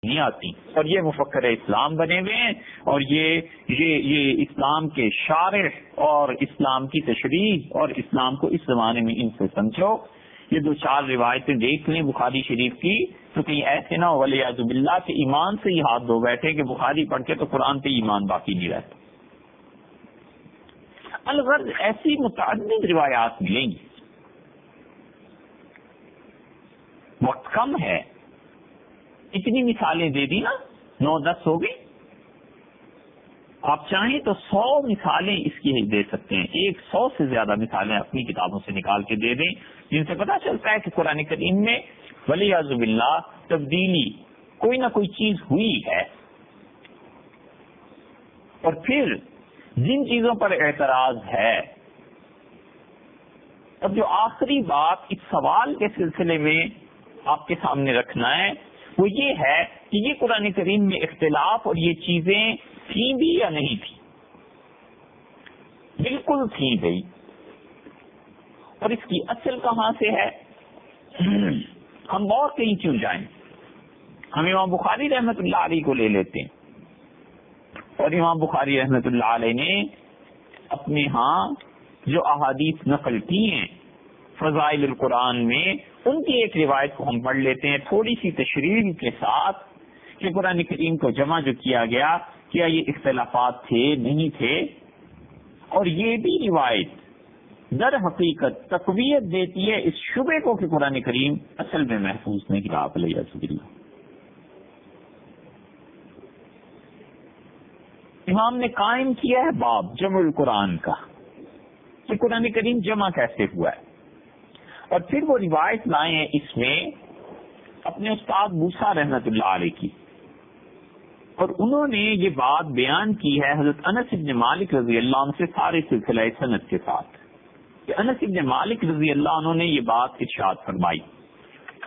نہیں آتی، اور یہ مفکر اسلام بنے ہوئے ہیں، اور یہ اسلام کے شارح اور اسلام کی تشریح اور اسلام کو اس زمانے میں ان سے سمجھو۔ یہ 2-4 روایتیں دیکھ لیں بخاری شریف کی، تو کہیں ایسے نہ ہو ولیعذ باللہ کہ ایمان سے ہی ہاتھ دھو بیٹھے کہ بخاری پڑھ کے تو قرآن پہ ایمان باقی نہیں رہتا۔ الغرض ایسی متعدد روایات ملیں گی۔ وقت کم ہے، اتنی مثالیں دے دی نا، 9-10 ہو گئی۔ آپ چاہیں تو 100 مثالیں اس کی دے سکتے ہیں، 100 سے زیادہ مثالیں اپنی کتابوں سے نکال کے دے دیں، جن سے پتہ چلتا ہے کہ قرآن کریم میں ولیعذ باللہ تبدیلی کوئی نہ کوئی چیز ہوئی ہے۔ اور پھر جن چیزوں پر اعتراض ہے، اب جو آخری بات اس سوال کے سلسلے میں آپ کے سامنے رکھنا ہے وہ یہ ہے کہ یہ قرآن کریم میں اختلاف اور یہ چیزیں تھیں بھی یا نہیں تھیں؟ بالکل تھیں بھائی، اور اس کی اصل کہاں سے ہے؟ ہم اور کہیں کیوں جائیں؟ ہم امام بخاری رحمت اللہ علیہ کو لے لیتے ہیں، اور امام بخاری رحمت اللہ علیہ نے اپنے ہاں جو احادیث نقل کی ہیں فضائل القرآن میں، ان کی ایک روایت کو ہم پڑھ لیتے ہیں تھوڑی سی تشریح کے ساتھ کہ قرآن کریم کو جمع جو کیا گیا، کیا یہ اختلافات تھے نہیں تھے؟ اور یہ بھی روایت در حقیقت تقویت دیتی ہے اس شبے کو کہ قرآن کریم اصل میں محفوظ نہیں رہا ولیعذ باللہ۔ امام نے قائم کیا ہے باب جمع القرآن کا کہ قرآن کریم جمع کیسے ہوا ہے، اور پھر وہ روایت لائے ہیں اس میں اپنے استاد موسیٰ رحمت اللہ علیہ کی، اور انہوں نے یہ بات بیان کی ہے حضرت انس بن مالک رضی اللہ عنہ سے سارے سلسلہ سند کے ساتھ، کہ انس بن مالک رضی اللہ عنہ نے یہ بات ارشاد فرمائی۔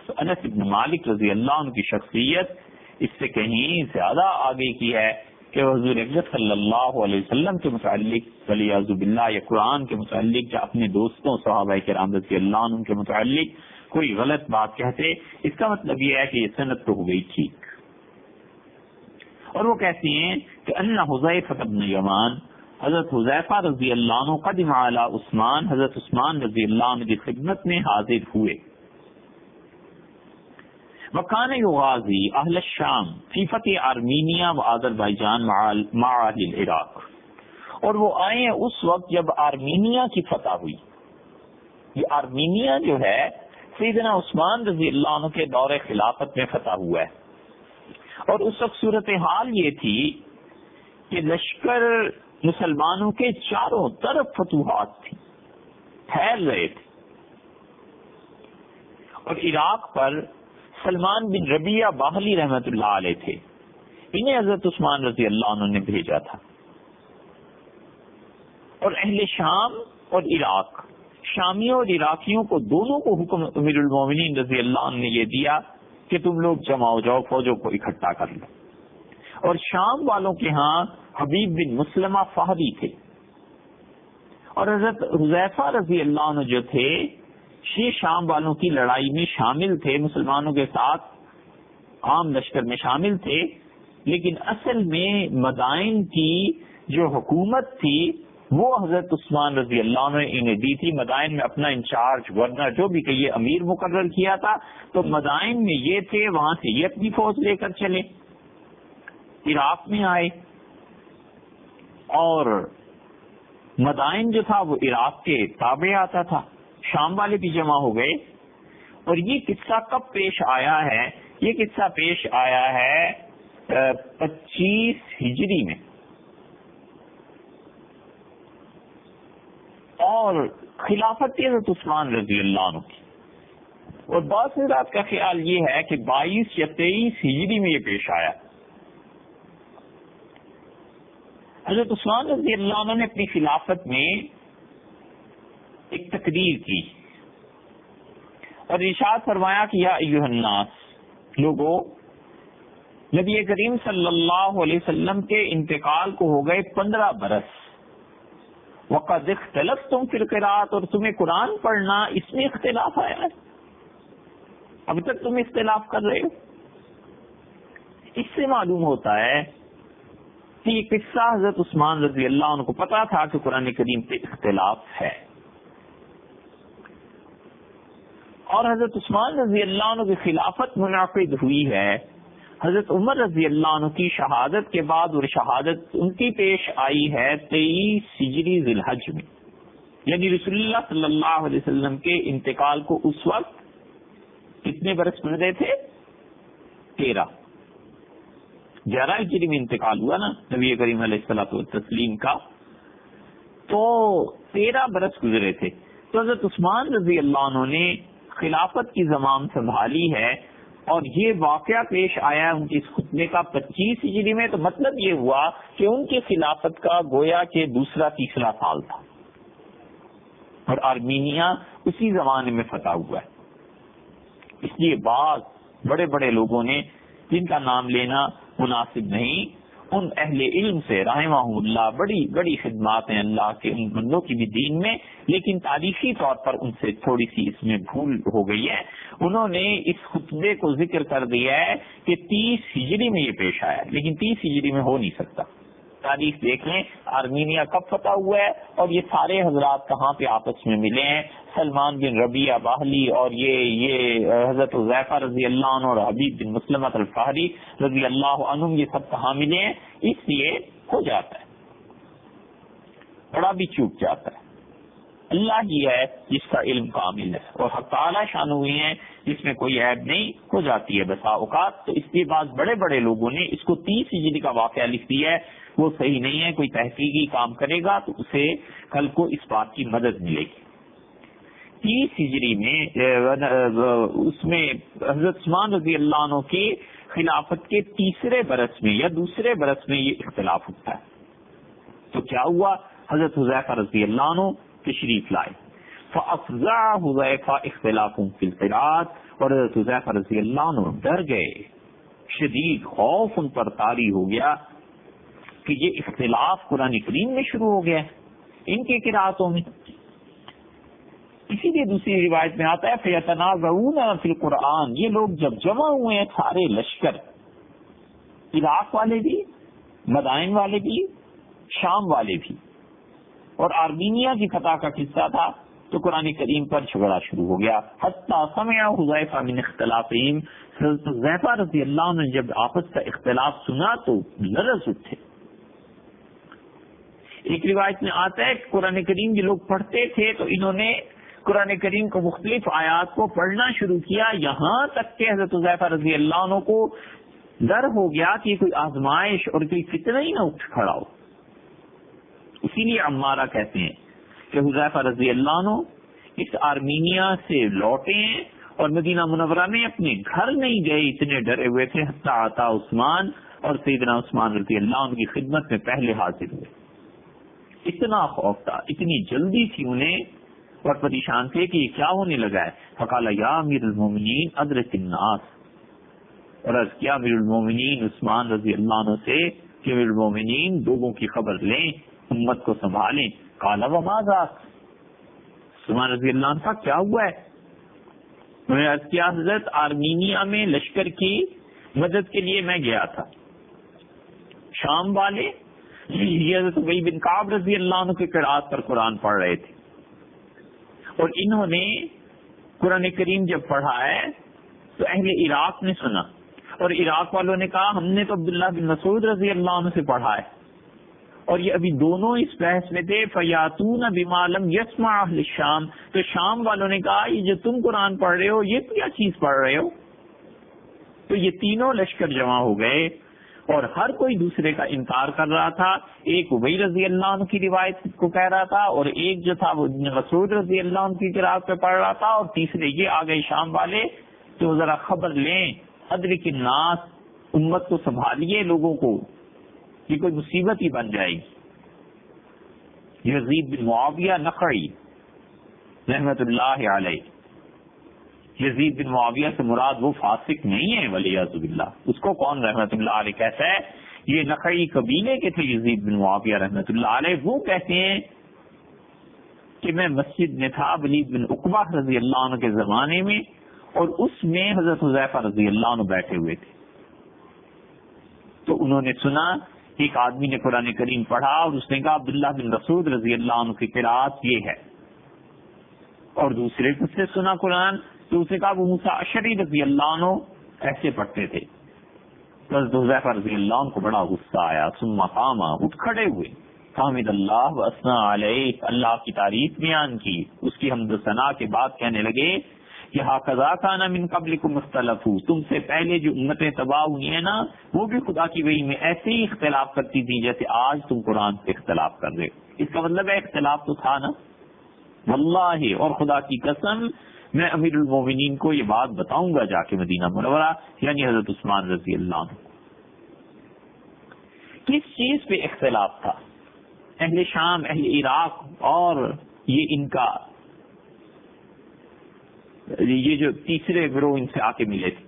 تو انس بن مالک رضی اللہ عنہ کی شخصیت اس سے کہیں زیادہ آگے کی ہے کہ وہ حضور اکرم صلی اللہ علیہ وسلم کے متعلق ولیعذ باللہ یا قرآن کے متعلق یا اپنے دوستوں صحابہ کرام رضی اللہ عنہ کے متعلق کوئی غلط بات کہتے، اس کا مطلب یہ ہے کہ یہ سند تو ہو گئی ٹھیک۔ اور وہ کہتے ہیں کہ ان حذیفہ بن یمان، حضرت حذیفہ رضی اللہ عنہ قدم علی عثمان، حضرت عثمان رضی اللہ عنہ کی خدمت میں حاضر ہوئے۔ وکان یغازی اہل الشام فی فتح ارمینیا و آذربائیجان مع اہل العراق، اور وہ آئے ہیں اس وقت جب آرمینیا کی فتح ہوئی۔ یہ آرمینیا جو ہے سیدنا عثمان رضی اللہ عنہ کے دور خلافت میں فتح ہوا ہے، اور اس وقت صورتحال یہ تھی کہ لشکر مسلمانوں کے چاروں طرف فتوحات تھی، پھیل رہے تھے، اور عراق پر سلمان بن ربیعہ باہلی رحمت اللہ علیہ تھے، انہیں حضرت عثمان رضی اللہ عنہ نے بھیجا تھا۔ اور اہل شام اور عراق، شامیوں اور عراقیوں کو دونوں کو حکم امیر المومنین رضی اللہ عنہ نے یہ دیا کہ تم لوگ جمع ہو جاؤ، فوجوں کو اکٹھا کر لو۔ اور شام والوں کے ہاں حبیب بن مسلمہ فہری تھے، اور حضرت حذیفہ رضی اللہ عنہ جو تھے یہ شام والوں کی لڑائی میں شامل تھے، مسلمانوں کے ساتھ عام لشکر میں شامل تھے، لیکن اصل میں مدائن کی جو حکومت تھی وہ حضرت عثمان رضی اللہ عنہ نے انہیں دی تھی۔ مدائن میں اپنا انچارج گورنر جو بھی کہیے امیر مقرر کیا تھا، تو مدائن میں یہ تھے، وہاں سے یہ اپنی فوج لے کر چلے، عراق میں آئے، اور مدائن جو تھا وہ عراق کے تابع آتا تھا، شام والے بھی جمع ہو گئے۔ اور یہ قصہ کب پیش آیا ہے؟ یہ قصہ پیش آیا ہے 25 ہجری میں، اور خلافت حضرت عثمان رضی اللہ عنہ کی، اور بعض حضرات کا خیال یہ ہے کہ 22 یا 23 ہجری میں یہ پیش آیا۔ حضرت عثمان رضی اللہ عنہ نے اپنی خلافت میں ایک تقریر کی اور ارشاد فرمایا کہ یا ایھا الناس، لوگو، نبی کریم صلی اللہ علیہ وسلم کے انتقال کو ہو گئے 15 برس، وقد اختلفتم فی القراءۃ، اور تمہیں قرآن پڑھنا اس میں اختلاف آیا ہے، اب تک تم اختلاف کر رہے ہو۔ اس سے معلوم ہوتا ہے کہ یہ قصہ حضرت عثمان رضی اللہ عنہ کو پتا تھا کہ قرآن کریم پہ اختلاف ہے، اور حضرت عثمان رضی اللہ عنہ کی خلافت منعقد ہوئی ہے حضرت عمر رضی اللہ عنہ کی شہادت کے بعد، اور شہادت ان کی پیش آئی ہے 23 ہجری ذی الحج میں، یعنی رسول اللہ صلی اللہ علیہ وسلم کے انتقال کو اس وقت کتنے برس گزرے تھے؟ 13 ہجری میں انتقال ہوا نا نبی کریم علیہ الصلوۃ والتسلیم کا، تو 13 برس گزرے تھے۔ تو حضرت عثمان رضی اللہ عنہ نے خلافت کی زمام سنبھالی ہے، اور یہ واقعہ پیش آیا ان کے اس خطبے کا 25 ہجری میں، تو مطلب یہ ہوا کہ ان کی خلافت کا گویا کہ دوسرا تیسرا سال تھا، اور آرمینیا اسی زمانے میں فتح ہوا ہے۔ اس لیے بعض بڑے بڑے لوگوں نے، جن کا نام لینا مناسب نہیں، ان اہل علم سے رحمہ اللہ بڑی بڑی خدمات ہیں اللہ کے ان بندوں کی بھی دین میں، لیکن تاریخی طور پر ان سے تھوڑی سی اس میں بھول ہو گئی ہے۔ انہوں نے اس خطبے کو ذکر کر دیا ہے کہ 30 ہجری میں یہ پیش آیا، لیکن 30 ہجری میں ہو نہیں سکتا۔ تاریخ دیکھ لیں آرمینیا کب فتح ہوا ہے، اور یہ سارے حضرات کہاں پہ آپس میں ملے ہیں، سلمان بن ربیعہ باہلی اور یہ حضرت حذیفہ رضی اللہ عنہ اور حبیب بن مسلمہ الفہری رضی اللہ عنہ، یہ سب کہاں ملے ہیں، اس لیے ہو جاتا ہے، بڑا بھی چوک جاتا ہے۔ اللہ ہی ہے جس کا علم کامل ہے، اور حق تعالی شان ہوئی ہیں جس میں کوئی عیب نہیں، ہو جاتی ہے بسا اوقات۔ تو اس لیے بعض بڑے بڑے لوگوں نے اس کو 30 ہجری کا واقعہ لکھ دیا ہے، وہ صحیح نہیں ہے۔ کوئی تحقیقی کام کرے گا تو اسے کل کو اس بات کی مدد ملے گی۔ 30 ہجری میں اس میں حضرت عثمان رضی اللہ عنہ کی خلافت کے تیسرے برس میں یا دوسرے برس میں یہ اختلاف ہوتا ہے۔ تو کیا ہوا، حضرت حذیفہ رضی اللہ عنہ تشریف لائے، فافزع حذیفہ اختلاف فی القراءۃ، اور حضرت حذیفہ رضی اللہ عنہ ڈر گئے، شدید خوف ان پر طاری ہو گیا کہ یہ اختلاف قرآن کریم میں شروع ہو گیا ہے ان کے قراءتوں میں۔ اسی لیے دوسری روایت میں آتا ہے فَيَتَنَازَعُونَ فِي الْقُرْآنِ، یہ لوگ جب جمع ہوئے ہیں سارے لشکر، عراق والے بھی، مدائن والے بھی، شام والے بھی، اور آرمینیا کی فتح کا قصہ تھا، تو قرآن کریم پر جھگڑا شروع ہو گیا۔ حتیٰ سمع حذیفہ من اختلافہم، حذیفہ رضی اللہ عنہ نے جب آپس کا اختلاف سنا تو لرز اٹھے۔ ایک روایت میں آتا ہے کہ قرآن کریم جو لوگ پڑھتے تھے تو انہوں نے قرآن کریم کو مختلف آیات کو پڑھنا شروع کیا، یہاں تک کہ حضرت حذیفہ رضی اللہ عنہ کو ڈر ہو گیا کہ کوئی آزمائش اور کوئی فتنہ ہی نہ اٹھ کھڑا ہو۔ اسی لیے عمارہ کہتے ہیں کہ حذیفہ رضی اللہ عنہ اس آرمینیا سے لوٹے ہیں اور مدینہ منورہ میں اپنے گھر نہیں گئے، اتنے ڈرے ہوئے تھے، حتیٰ آتا عثمان، اور سیدنا عثمان رضی اللہ عنہ کی خدمت میں پہلے حاضر ہوئے۔ اتنا خوف تھا، اتنی جلدی تھی انہیں، اور پریشان تھے کہ یہ کیا ہونے لگا ہے۔ فقال یا امیر المومنین ادرک الناس، اور عرض کیا امیر المومنین عثمان رضی اللہ عنہ سے کہ امیر المومنین لوگوں کی خبر لیں، امت کو سنبھالیں۔ قال وما ذاک، عثمان رضی اللہ عنہ کا کیا ہوا ہے؟ انہوں نے عرض کیا حضرت آرمینیا میں لشکر کی مدد کے لیے میں گیا تھا، شام والے یہ حضرت ابی بن کعب رضی اللہ عنہ کی قرات پر قرآن پڑھ رہے تھے، اور انہوں نے قرآن کریم جب پڑھا ہے تو اہل عراق نے سنا، اور عراق والوں نے کہا ہم نے تو عبداللہ بن مسعود رضی اللہ عنہ سے پڑھا ہے، اور یہ ابھی دونوں اس بحث میں تھے۔ فیاتون بما لم یسمع اہل الشام، تو شام والوں نے کہا یہ جو تم قرآن پڑھ رہے ہو یہ کیا چیز پڑھ رہے ہو؟ تو یہ تینوں لشکر جمع ہو گئے، اور ہر کوئی دوسرے کا انکار کر رہا تھا۔ ایک ابی رضی اللہ عنہ کی روایت کو کہہ رہا تھا، اور ایک جو تھا وہ مسعود رضی اللہ عنہ کی قرات پہ پڑھ رہا تھا، اور تیسرے یہ آ گئے شام والے، تو ذرا خبر لیں، ادرک الناس، امت کو سنبھالیے، لوگوں کو، یہ کوئی مصیبت ہی بن جائے گی۔ یزید بن معاویہ نخعی رحمت اللہ علیہ، یزید بن معاویہ سے مراد وہ فاسق نہیں ہے والعیاذ باللہ، اس کو کون رحمت اللہ علیہ کہتا ہے؟ یہ نخعی قبیلے کے تھے یزید بن معاویہ رحمت اللہ علیہ، وہ کہتے ہیں کہ میں مسجد میں تھا ولید بن عقبہ رضی اللہ عنہ کے زمانے میں، اور اس میں حضرت حذیفہ رضی اللہ عنہ بیٹھے ہوئے تھے، انہوں نے سنا ایک آدمی نے قرآن کریم پڑھا اور اس نے کہا عبداللہ بن مسعود رضی اللہ عنہ کی قرأت یہ ہے، اور دوسرے کو سے سنا قرآن تو اسے کہا ابو موسیٰ اشعری رضی اللہ عنہ ایسے پڑھتے تھے. حضرت حذیفہ رضی اللہ عنہ کو بڑا غصہ آیا. ثم قام، اٹھ کھڑے ہوئے، حامد اللہ واثنى علیہ، اللہ کی تعریف بیان کی، اس کی حمد و ثنا کے بعد کہنے لگے کہ ھذا کان من قبلکم اختلفوا، تم سے پہلے جو امتیں تباہ ہوئی ہیں نا وہ بھی خدا کی وحی میں ایسے ہی اختلاف کرتی تھی جیسے آج تم قرآن سے اختلاف کر رہے. اس کا مطلب ہے اختلاف تو تھا نا. واللہ، اور خدا کی قسم میں امیر المومنین کو یہ بات بتاؤں گا جا کے مدینہ منورہ، یعنی حضرت عثمان رضی اللہ عنہ. کس چیز پہ اختلاف تھا؟ اہل شام، اہل عراق اور یہ ان کا یہ جو تیسرے گروہ ان سے آ کے ملے تھے.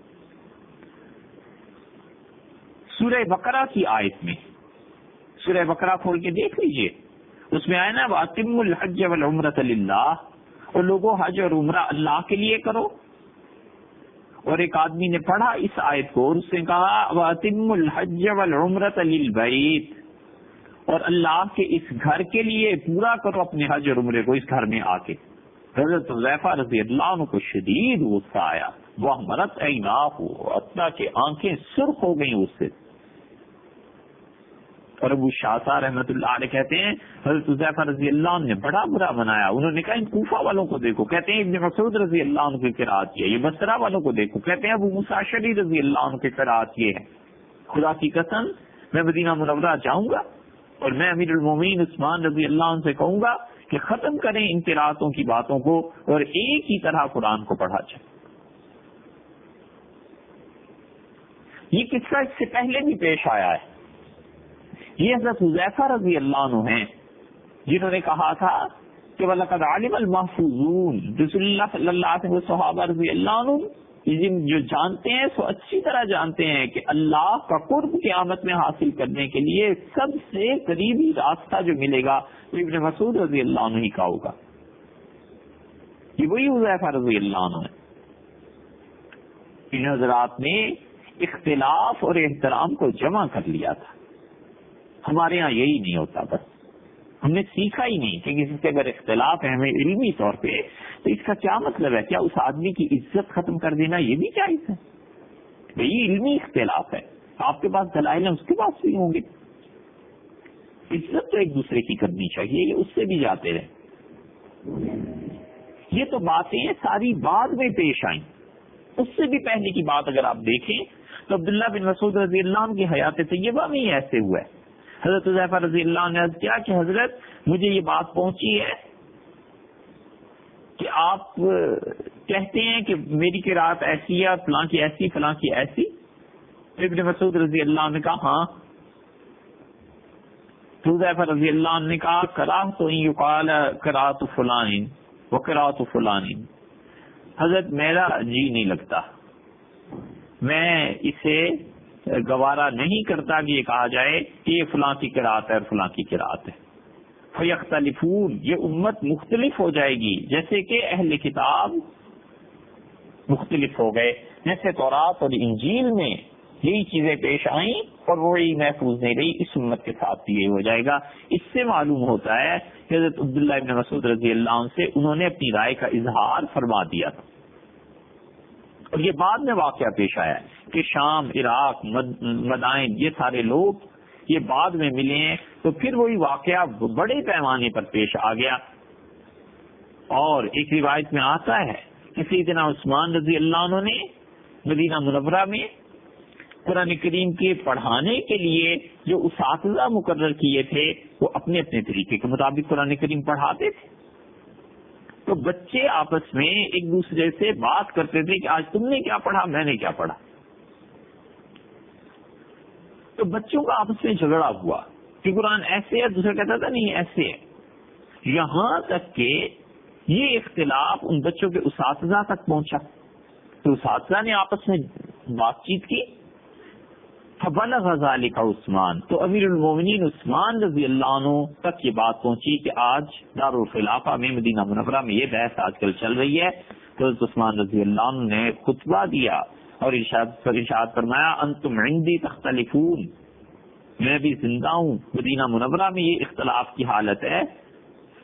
سورہ بقرہ کی آیت میں، سورہ بقرہ کھول کے دیکھ لیجئے، اس میں آیا نا وَأَتِمُّ الْحَجَّ وَالْعُمْرَةَ لِلَّهِ، اور لوگوں حج اور عمرہ اللہ کے لیے کرو. اور ایک آدمی نے پڑھا اس آیت کو اور اس نے کہا وَأَتِمُّ الْحَجَّ وَالْعُمْرَةَ لِلْبَيْتِ، اور اللہ کے اس گھر کے لیے پورا کرو اپنے حج اور عمرے کو اس گھر میں آ کے. حضرت حذیفہ رضی اللہ عنہ کو شدید غصہ آیا. وَأَحْمَرَتْ عَيْنَاهُ، حتیٰ کہ آنکھیں سرخ ہو گئیں اس سے. اور ابو شاطر رحمۃ اللہ علیہ کہتے ہیں حضرت حذیفہ رضی اللہ عنہ نے بڑا برا منایا. انہوں نے کہا ان کوفہ والوں کو دیکھو، کہتے ہیں ابن مسعود رضی اللہ عنہ کی قرأت یہ، بصرہ والوں کو دیکھو، کہتے ہیں ابو موسیٰ اشعری رضی اللہ عنہ کی قرأت یہ ہے. خدا کی قسم میں مدینہ منورہ جاؤں گا اور میں امیر المومنین عثمان رضی اللہ عنہ سے کہوں گا کہ ختم کریں ان قرأتوں کی باتوں کو اور ایک ہی طرح قرآن کو پڑھا جائے. یہ قصہ اس سے پہلے بھی پیش آیا ہے. یہ حضرت حذیفہ رضی اللہ عنہ ہیں جنہوں نے کہا تھا کہ وَلَقَدْ عَلِمَ الْمَحْفُوظُونَ، رسول اللہ صلی اللہ علیہ وسلم صحابہ رضی اللہ عنہ جو جانتے ہیں سو اچھی طرح جانتے ہیں کہ اللہ کا قرب قیامت میں حاصل کرنے کے لیے سب سے قریبی راستہ جو ملے گا وہ ابن مسعود رضی اللہ عنہ ہی کا ہوگا. یہ وہی حذیفہ رضی اللہ عنہ ہے. ان حضرات نے اختلاف اور احترام کو جمع کر لیا تھا. ہمارے ہاں یہی نہیں ہوتا. بس ہم نے سیکھا ہی نہیں کہ کسی سے اگر اختلاف ہے ہمیں علمی طور پہ تو اس کا کیا مطلب ہے؟ کیا اس آدمی کی عزت ختم کر دینا یہ بھی جائز ہے؟ یہی علمی اختلاف ہے. آپ کے پاس دلائل ہیں، اس کے پاس بھی ہوں گے. عزت تو ایک دوسرے کی کرنی چاہیے، یہ اس سے بھی جاتے رہے. یہ تو باتیں ساری بعد میں پیش آئیں. اس سے بھی پہلے کی بات اگر آپ دیکھیں تو عبداللہ بن مسعود رضی اللہ عنہ کی حیات طیبہ میں ہی ایسے ہوا ہے. حضرت حذیفہ رضی اللہ عنہ نے عرض کیا کہ حضرت مجھے یہ بات پہنچی ہے کہ آپ کہتے ہیں کہ میری قرأت ایسی ہے، فلاں کی ایسی، فلاں کی ایسی. ابن مسعود رضی اللہ عنہ نے کہا ہاں. حذیفہ رضی اللہ عنہ نے کہا کراہت ان یقال قرأت فلان وقرأت فلان، حضرت میرا جی نہیں لگتا، میں اسے گوارا نہیں کرتا کہ یہ کہا جائے کہ یہ فلاں کی قرأت ہے اور فلاں کی قرأت ہے. فیختلفون، یہ امت مختلف ہو جائے گی جیسے کہ اہل کتاب مختلف ہو گئے. جیسے تورات اور انجیل میں یہی چیزیں پیش آئیں اور وہی محفوظ نہیں رہی، اس امت کے ساتھ بھی یہی ہو جائے گا. اس سے معلوم ہوتا ہے کہ حضرت عبداللہ ابن مسعود رضی اللہ عنہ سے انہوں نے اپنی رائے کا اظہار فرما دیا تھا. اور یہ بعد میں واقعہ پیش آیا کہ شام، عراق، مدائن، یہ سارے لوگ یہ بعد میں ملے ہیں تو پھر وہی واقعہ بڑے پیمانے پر پیش آ گیا. اور ایک روایت میں آتا ہے کہ سیدنا عثمان رضی اللہ عنہ نے مدینہ منورہ میں قرآن کریم کے پڑھانے کے لیے جو اساتذہ مقرر کیے تھے وہ اپنے اپنے طریقے کے مطابق قرآن کریم پڑھاتے تھے. تو بچے آپس میں ایک دوسرے سے بات کرتے تھے کہ آج تم نے کیا پڑھا، میں نے کیا پڑھا. تو بچوں کا آپس میں جھگڑا ہوا کہ قرآن ایسے ہے، دوسرا کہتا تھا نہیں ایسے ہے. یہاں تک کہ یہ اختلاف ان بچوں کے اساتذہ تک پہنچا. تو اساتذہ نے آپس میں بات چیت کی. فبلغ ذلك عثمان، تو امیر المومنین عثمان رضی اللہ عنہ تک یہ بات پہنچی کہ آج دارالخلافہ میں مدینہ منورہ میں یہ بحث آج کل چل رہی ہے. تو حضرت عثمان رضی اللہ عنہ نے خطبہ دیا اور ارشاد فرمایا انتم عندی تختلفون، میں بھی زندہ ہوں، مدینہ منورہ میں یہ اختلاف کی حالت ہے،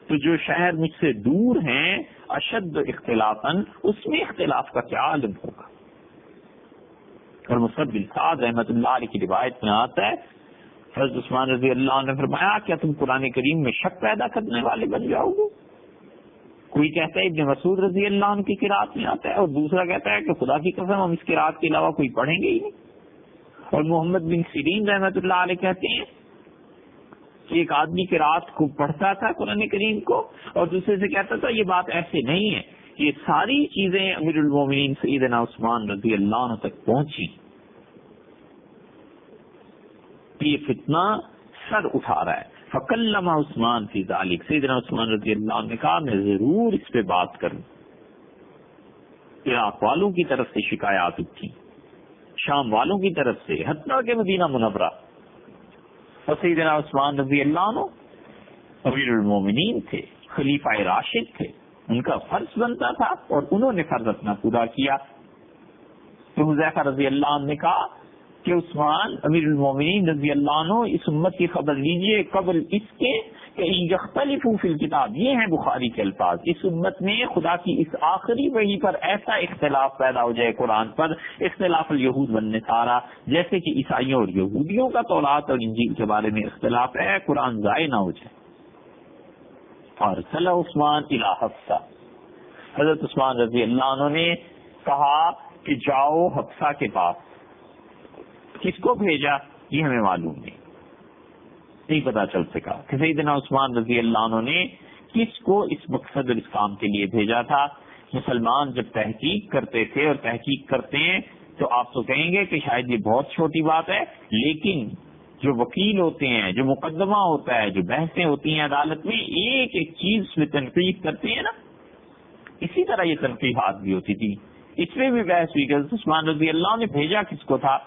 تو جو شہر مجھ سے دور ہیں اشد اختلافاً، اس میں اختلاف کا کیا عالم ہوگا۔ اور مصعب بن سعد رحمۃ اللہ علیہ کی روایت میں آتا ہے، حضرت عثمان رضی اللہ عنہ نے فرمایا کیا تم قرآن کریم میں شک پیدا کرنے والے بن جاؤ گے؟ کوئی کہتا ہے ابن مسعود رضی اللہ عنہ کی قرات میں آتا ہے، اور دوسرا کہتا ہے کہ خدا کی قسم ہم اس قرات کے علاوہ کوئی پڑھیں گے ہی نہیں۔ اور محمد بن سیرین رحمۃ اللہ علیہ کہتے ہیں کہ ایک آدمی قرات کو پڑھتا تھا قرآن کریم کو، اور دوسرے سے کہتا تھا یہ بات ایسے نہیں ہے، یہ ساری چیزیں امیر المومنین سیدنا عثمان رضی اللہ عنہ تک پہنچی، یہ فتنہ سر اٹھا رہا ہے۔ فکلم عثمان فی ذالک، سیدنا عثمان رضی اللہ عنہ نے کہا میں ضرور اس پہ بات کروں۔ عراق والوں کی طرف سے شکایات اٹھی، شام والوں کی طرف سے، حتیٰ کہ مدینہ منورہ، اور سیدنا عثمان رضی اللہ عنہ امیر المومنین تھے، خلیفہ راشد تھے، ان کا فرض بنتا تھا اور انہوں نے فرض اپنا پورا کیا۔ تو حذیفہ رضی اللہ عنہ نے کہا کہ عثمان امیر المومنین رضی اللہ عنہ اس امت کی خبر لیجئے قبل اس کے کہ یختلفوا فی الکتاب، یہ ہیں بخاری کے الفاظ، اس امت میں خدا کی اس آخری وحی پر ایسا اختلاف پیدا ہو جائے قرآن پر، اختلاف الیہود والنصارى، جیسے کہ عیسائیوں اور یہودیوں کا تورات اور انجیل کے بارے میں اختلاف ہے، قرآن ضائع نہ ہو جائے۔ ارسل عثمان الی حفصہ، حضرت عثمان رضی اللہ عنہ نے کہا کہ جاؤ حفصہ کے پاس۔ کس کو بھیجا یہ ہمیں معلوم نہیں پتا چل سکا کہ سیدنا عثمان رضی اللہ عنہ نے کس کو اس مقصد اور اس کام کے لیے بھیجا تھا۔ مسلمان جب تحقیق کرتے تھے اور تحقیق کرتے ہیں تو آپ تو کہیں گے کہ شاید یہ بہت چھوٹی بات ہے، لیکن جو وکیل ہوتے ہیں، جو مقدمہ ہوتا ہے، جو بحثیں ہوتی ہیں عدالت میں، ایک ایک چیز میں تنقید کرتے ہیں نا، اسی طرح یہ تنقیحات بھی ہوتی تھی۔ اس میں بھی بحث ہوئی کہ عثمان رضی اللہ عنہ نے بھیجا کس کو تھا،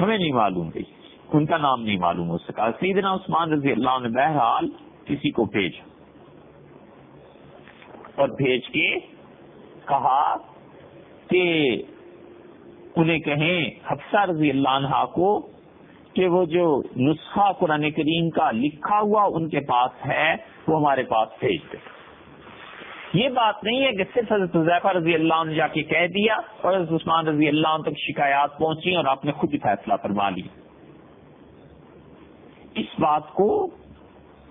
ہمیں نہیں معلوم گئی، ان کا نام نہیں معلوم ہو سکا۔ سیدنا عثمان رضی اللہ عنہ نے بہرحال کسی کو بھیجا اور بھیج کے کہا کہ انہیں کہیں حفصہ رضی اللہ عنہ کو کہ وہ جو نسخہ قرآن کریم کا لکھا ہوا ان کے پاس ہے وہ ہمارے پاس بھیج دے۔ یہ بات نہیں ہے کہ صرف حضرت حذیفہ رضی اللہ عنہ جا کے کہہ دیا اور حضرت عثمان رضی اللہ عنہ تک شکایات پہنچی اور آپ نے خود ہی فیصلہ فرما لیا۔ اس بات کو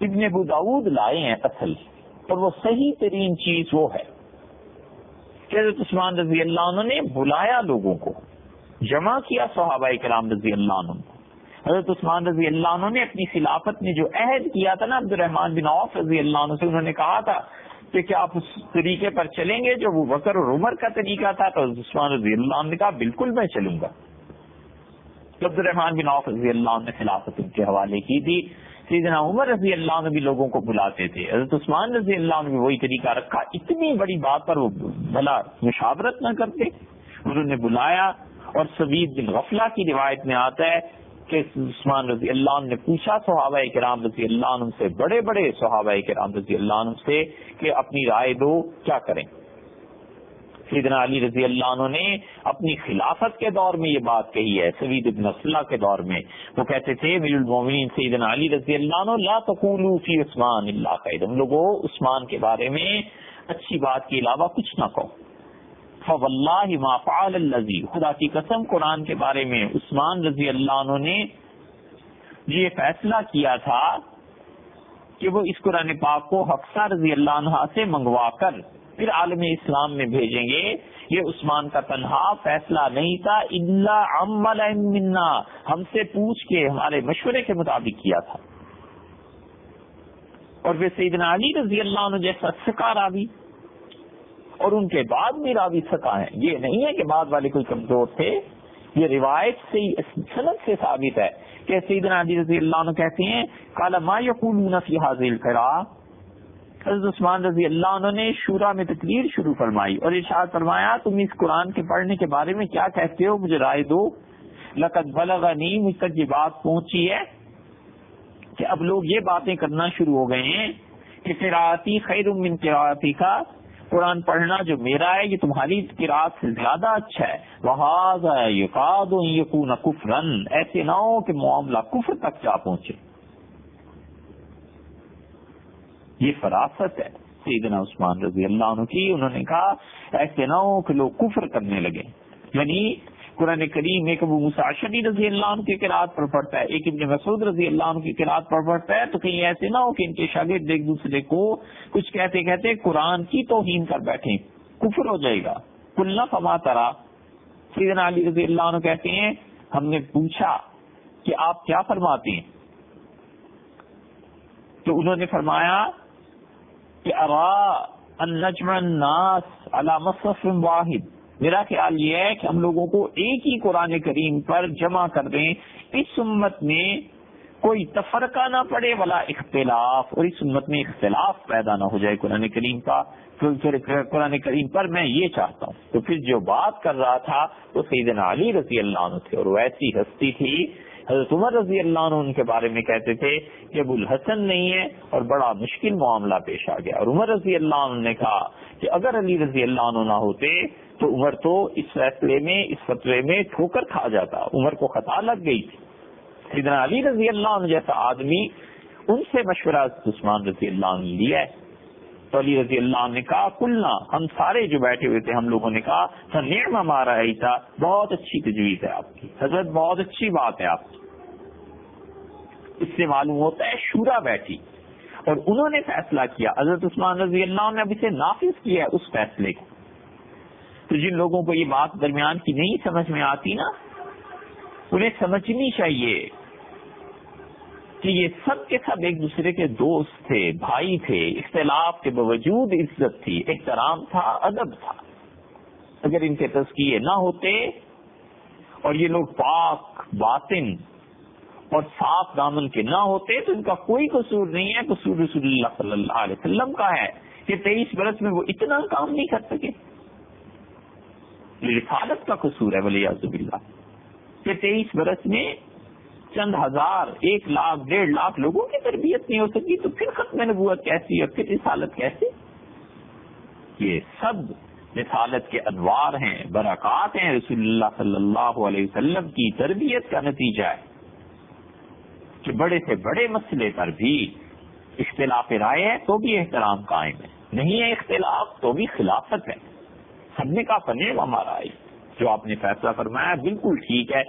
ابن ابو داؤد لائے ہیں اصل، اور وہ صحیح ترین چیز وہ ہے کہ حضرت عثمان رضی اللہ عنہ نے بلایا، لوگوں کو جمع کیا، صحابہ کرام رضی اللہ عنہ۔ حضرت عثمان رضی اللہ عنہ نے اپنی خلافت میں جو عہد کیا تھا نا عبد الرحمن بن عوف رضی اللہ عنہ سے، انہوں نے کہا تھا کہ کیا آپ اس طریقے پر چلیں گے جو وہ بکر اور عمر کا طریقہ تھا؟ تو حضرت عثمان رضی اللہ عنہ نے کہا بالکل میں چلوں گا۔ عبد الرحمن بن عوف رضی اللہ عنہ نے خلافت ان کے حوالے کی تھی۔ سیدنا عمر رضی اللہ عنہ بھی لوگوں کو بلاتے تھے، حضرت عثمان رضی اللہ عنہ بھی وہی طریقہ رکھا۔ اتنی بڑی بات پر وہ بھلا مشاورت نہ کرتے، انہوں نے بلایا۔ اور سوید بن غفلہ کی روایت میں آتا ہے کہ عثمان رضی اللہ عنہ نے پوچھا صحابہ کرام رضی اللہ عنہ سے، بڑے بڑے صحابہ کرام رضی اللہ عنہ سے کہ اپنی رائے دو کیا کریں۔ سیدنا علی رضی اللہ عنہ نے اپنی خلافت کے دور میں یہ بات کہی ہے، سوید بن غفلہ کے دور میں وہ کہتے تھے امیر المومنین سیدنا علی رضی اللہ عنہ لا تقولوا فی عثمان الا خیر، تم لوگوں عثمان کے بارے میں اچھی بات کے علاوہ کچھ نہ کہو۔ فواللہ ما فعل الذی، خدا کی قسم قرآن کے بارے میں عثمان رضی اللہ عنہ نے یہ فیصلہ کیا تھا کہ وہ اس قرآن پاک کو حفصہ رضی اللہ عنہ سے منگوا کر پھر عالم اسلام میں بھیجیں گے، یہ عثمان کا تنہا فیصلہ نہیں تھا، الا عمل منا، ہم سے پوچھ کے ہمارے مشورے کے مطابق کیا تھا۔ اور پھر سیدنا علی رضی اللہ عنہ جیسا سکا راوی، اور ان کے بعد بھی راوی سکا ہے، یہ نہیں ہے کہ بعد والے کوئی کمزور تھے، یہ روایت سے سند سے ثابت ہے کہ سیدنا علی رضی اللہ عنہ کہتے ہیں قال ما یقولون فی هذه القراءة، حضرت عثمان رضی اللہ عنہ نے شورا میں تقریر شروع فرمائی اور ارشاد فرمایا تم اس قرآن کے پڑھنے کے بارے میں کیا کہتے ہو، مجھے رائے دو۔ لقد بلغنی، مجھ تک یہ بات پہنچی ہے کہ اب لوگ یہ باتیں کرنا شروع ہو گئے ہیں کہ قراءتی خیر من قراءتی کا، قرآن پڑھنا جو میرا ہے یہ تمہاری قرات سے زیادہ اچھا ہے. وَهَذَا يُكَادُ أَن يَكُونَ كُفْرًا، ایسے نہ ہو کہ معاملہ کفر تک جا پہنچے. یہ فراست ہے سیدنا عثمان رضی اللہ عنہ کی. انہوں نے کہا ایسے نہ ہو کہ لوگ کفر کرنے لگے. یعنی قرآن کریم ایک ابو موسیٰ اشعری رضی اللہ عنہ کی قرات پر پڑھتا ہے، ایک ابن مسعود رضی اللہ عنہ کی قرات پر پڑھتا ہے، تو کہیں ایسے نہ ہو کہ ان کے شاگرد ایک دوسرے کو کچھ کہتے کہتے قرآن کی توہین کر بیٹھیں، کفر ہو جائے گا. قلنا فما ترى، سیدنا علی رضی اللہ عنہ کہتے ہیں ہم نے پوچھا کہ آپ کیا فرماتے ہیں، تو انہوں نے فرمایا کہ ارا ان نجمع الناس علی مصحف واحد، میرا خیال یہ ہے کہ ہم لوگوں کو ایک ہی قرآن کریم پر جمع کر دیں، اس امت میں کوئی تفرقہ نہ پڑے ولا اختلاف، اور اس امت میں اختلاف پیدا نہ ہو جائے قرآن کریم کا. پھر قرآن کریم پر میں یہ چاہتا ہوں. تو پھر جو بات کر رہا تھا وہ سیدنا علی رضی اللہ عنہ تھے، اور وہ ایسی ہستی تھی. حضرت عمر رضی اللہ عنہ ان کے بارے میں کہتے تھے کہ ابو الحسن نہیں ہے، اور بڑا مشکل معاملہ پیش آ گیا. اور عمر رضی اللہ عنہ نے کہا کہ اگر علی رضی اللہ عنہ نہ ہوتے تو عمر تو اس فیصلے میں، اس فتوے میں ٹھوکر کھا جاتا، عمر کو خطا لگ گئی تھی. سیدنا علی رضی اللہ عنہ جیسا آدمی، ان سے مشورہ عثمان رضی اللہ عنہ نے لیا ہے. تو علی رضی اللہ عنہ نے کہا کلنا، ہم سارے جو بیٹھے ہوئے تھے ہم لوگوں نے کہا فنعم ما رأیت، بہت اچھی تجویز ہے آپ کی حضرت، بہت اچھی بات ہے آپ کی. اس سے معلوم ہوتا ہے شورا بیٹھی اور انہوں نے فیصلہ کیا. حضرت عثمان رضی اللہ عنہ نے اب اسے نافذ کیا ہے اس فیصلے کو. تو جن لوگوں کو یہ بات درمیان کی نہیں سمجھ میں آتی نا، انہیں سمجھنی چاہیے کہ یہ سب کے سب ایک دوسرے کے دوست تھے، بھائی تھے. اختلاف کے باوجود عزت تھی، احترام تھا، ادب تھا. اگر ان کے تزکیے نہ ہوتے اور یہ لوگ پاک باطن اور صاف دامن کے نہ ہوتے تو ان کا کوئی قصور نہیں ہے. قصور رسول اللہ صلی اللہ علیہ وسلم کا ہے کہ 23 برس میں وہ اتنا کام نہیں کر سکے. رسالت کا قصور ہے ولیعذ باللہ کہ 23 برس میں چند ہزار، 1 لاکھ 1.5 لاکھ لوگوں کی تربیت نہیں ہو سکی، تو پھر ختم نبوت کیسی اور پھر رسالت کیسی؟ یہ سب رسالت کے انوار ہیں، برکات ہیں، رسول اللہ صلی اللہ علیہ وسلم کی تربیت کا نتیجہ ہے کہ بڑے سے بڑے مسئلے پر بھی اختلاف رائے ہے تو بھی احترام قائم ہے، نہیں ہے اختلاف تو بھی خلافت ہے. سب نے کہا فنعم ما رأیت، جو آپ نے فیصلہ فرمایا بالکل ٹھیک ہے.